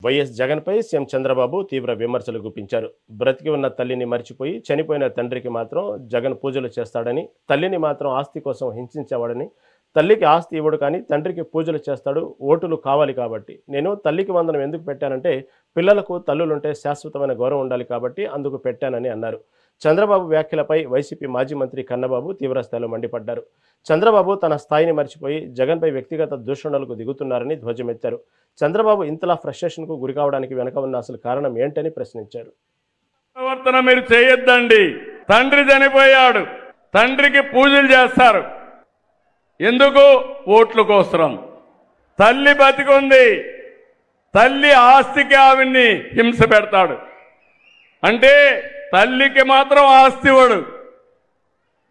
YS జగన్పై CM Chandrababu తీవ్ర విమర్శలు గుప్పించారు. బ్రతికి ఉన్న తల్లిని మర్చిపోయి చనిపోయిన తండ్రికి మాత్రం జగన్ పూజలు చేస్తాడని, తల్లిని మాత్రం ఆస్తి కోసం హింసించేవాడని, తల్లికి ఆస్తి ఇవ్వడు కానీ తండ్రికి పూజలు చేస్తాడు, ఓటులు కావాలి కాబట్టి. నేను తల్లికి వందనం ఎందుకు పెట్టానంటే పిల్లలకు తల్లులుంటే శాశ్వతమైన గౌరవం ఉండాలి కాబట్టి అందుకు పెట్టానని అన్నారు. చంద్రబాబు వ్యాఖ్యలపై వైసీపీ మాజీ మంత్రి కన్నబాబు తీవ్రస్థాయిలో మండిపడ్డారు. చంద్రబాబు తన స్థాయిని మర్చిపోయి జగన్పై వ్యక్తిగత దూషణలకు దిగుతున్నారని ధ్వజమెత్తారు. చంద్రబాబు ఇంతలా ఫ్రస్ట్రేషన్కు గురి కావడానికి వెనక ఉన్న అసలు కారణం ఏంటని ప్రశ్నించారు. ప్రవర్తన మీరు చేయొద్దండి. తండ్రి చనిపోయాడు, తండ్రికి పూజలు చేస్తారు. ఎందుకు? ఓట్ల కోసం. తల్లి బతికుంది, తల్లి ఆస్తికి ఆవిడ్ని హింస పెడతాడు. అంటే తల్లికి మాత్రం ఆస్తి ఇవ్వడు,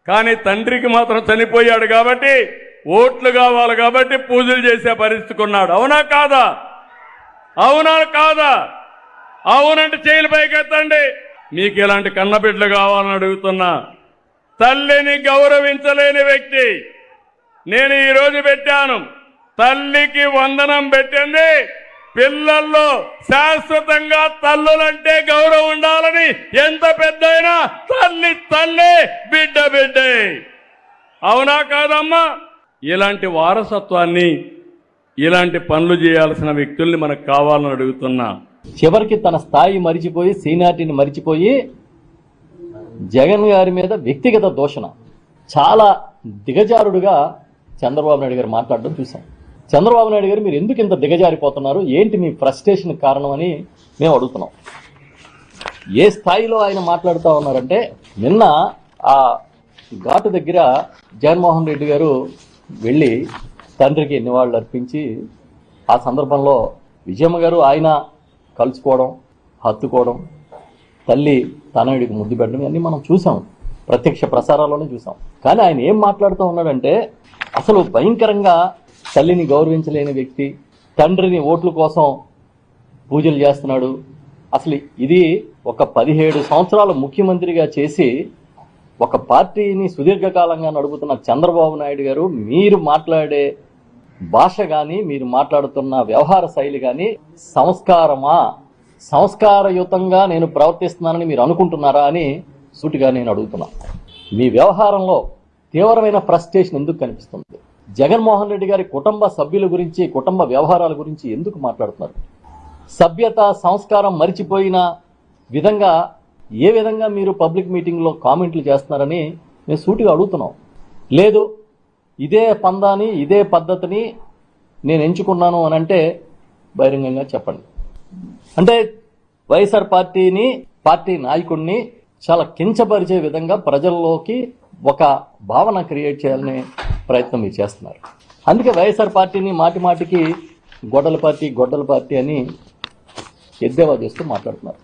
కానీ తండ్రికి మాత్రం చనిపోయాడు కాబట్టి ఓట్లు కావాలి కాబట్టి పూజలు చేసే పరిస్థితికి ఉన్నాడు. అవునా కాదా? అవునా కాదా? అవునంటే చేతులు పైకెత్తండి. మీకు ఇలాంటి కన్నబిడ్డలు కావాలని అడుగుతున్నా. తల్లిని గౌరవించలేని వ్యక్తి నేను ఈరోజు పెట్టాను. తల్లికి వందనం పెట్టింది. పిల్లల్లో శాశ్వతంగా తల్లులంటే గౌరవం ఉండాలని, ఎంత పెద్దయినా తల్లి తల్లి, బిడ్డ బిడ్డే. అవునా కాదమ్మా? ఇలాంటి వారసత్వాన్ని, ఇలాంటి పనులు చేయాల్సిన వ్యక్తుల్ని మనకు కావాలని అడుగుతున్నా. చివరికి తన స్థాయి మరిచిపోయి, సీనియారిటీని మరిచిపోయి జగన్ గారి మీద వ్యక్తిగత దూషణ, చాలా దిగజారుడుగా చంద్రబాబు నాయుడు గారు మాట్లాడడం చూసాం. చంద్రబాబు నాయుడు గారు మీరు ఎందుకు ఇంత దిగజారిపోతున్నారు, ఏంటి మీ ఫ్రస్ట్రేషన్ కారణం అని మేము అడుగుతున్నాం. ఏ స్థాయిలో ఆయన మాట్లాడుతూ ఉన్నారంటే, నిన్న ఆ ఘాటు దగ్గర జగన్మోహన్ రెడ్డి గారు వెళ్ళి తండ్రికి నివాళులు అర్పించి, ఆ సందర్భంలో విజయమ్మ గారు ఆయన కలుసుకోవడం, హత్తుకోవడం, తల్లి తనయుడికి ముద్దు పెట్టడం అన్నీ మనం చూసాం, ప్రత్యక్ష ప్రసారాల్లోనే చూసాం. కానీ ఆయన ఏం మాట్లాడుతూ ఉన్నాడంటే, అసలు భయంకరంగా తల్లిని గౌరవించలేని వ్యక్తి, తండ్రిని ఓట్ల కోసం పూజలు చేస్తున్నాడు. అసలు ఇది ఒక 17 సంవత్సరాలు ముఖ్యమంత్రిగా చేసి ఒక పార్టీని సుదీర్ఘకాలంగా నడుపుతున్న చంద్రబాబు నాయుడు గారు మీరు మాట్లాడే భాష కానీ, మీరు మాట్లాడుతున్న వ్యవహార శైలి కానీ సంస్కారమా, సంస్కారయుతంగా నేను ప్రవర్తిస్తున్నానని మీరు అనుకుంటున్నారా అని సూటిగా నేను అడుగుతున్నా. మీ వ్యవహారంలో తీవ్రమైన ఫ్రస్ట్రేషన్ ఎందుకు కనిపిస్తుంది? జగన్మోహన్ రెడ్డి గారి కుటుంబ సభ్యుల గురించి, కుటుంబ వ్యవహారాల గురించి ఎందుకు మాట్లాడుతున్నారు? సభ్యత, సంస్కారం మరిచిపోయిన విధంగా ఏ విధంగా మీరు పబ్లిక్ మీటింగ్లో కామెంట్లు చేస్తున్నారని మేము సూటిగా అడుగుతున్నాం. లేదు ఇదే పందాని, ఇదే పద్ధతిని నేను ఎంచుకున్నాను అని అంటే బహిరంగంగా చెప్పండి. అంటే వైఎస్ఆర్ పార్టీని, పార్టీ నాయకుడిని చాలా కించపరిచే విధంగా ప్రజల్లోకి ఒక భావన క్రియేట్ చేయాలనే ప్రయత్నం మీరు చేస్తున్నారు. అందుకే వైఎస్ఆర్ పార్టీని మాటి మాటికి గొడ్డల పార్టీ అని ఎద్దేవా చేస్తూ మాట్లాడుతున్నారు.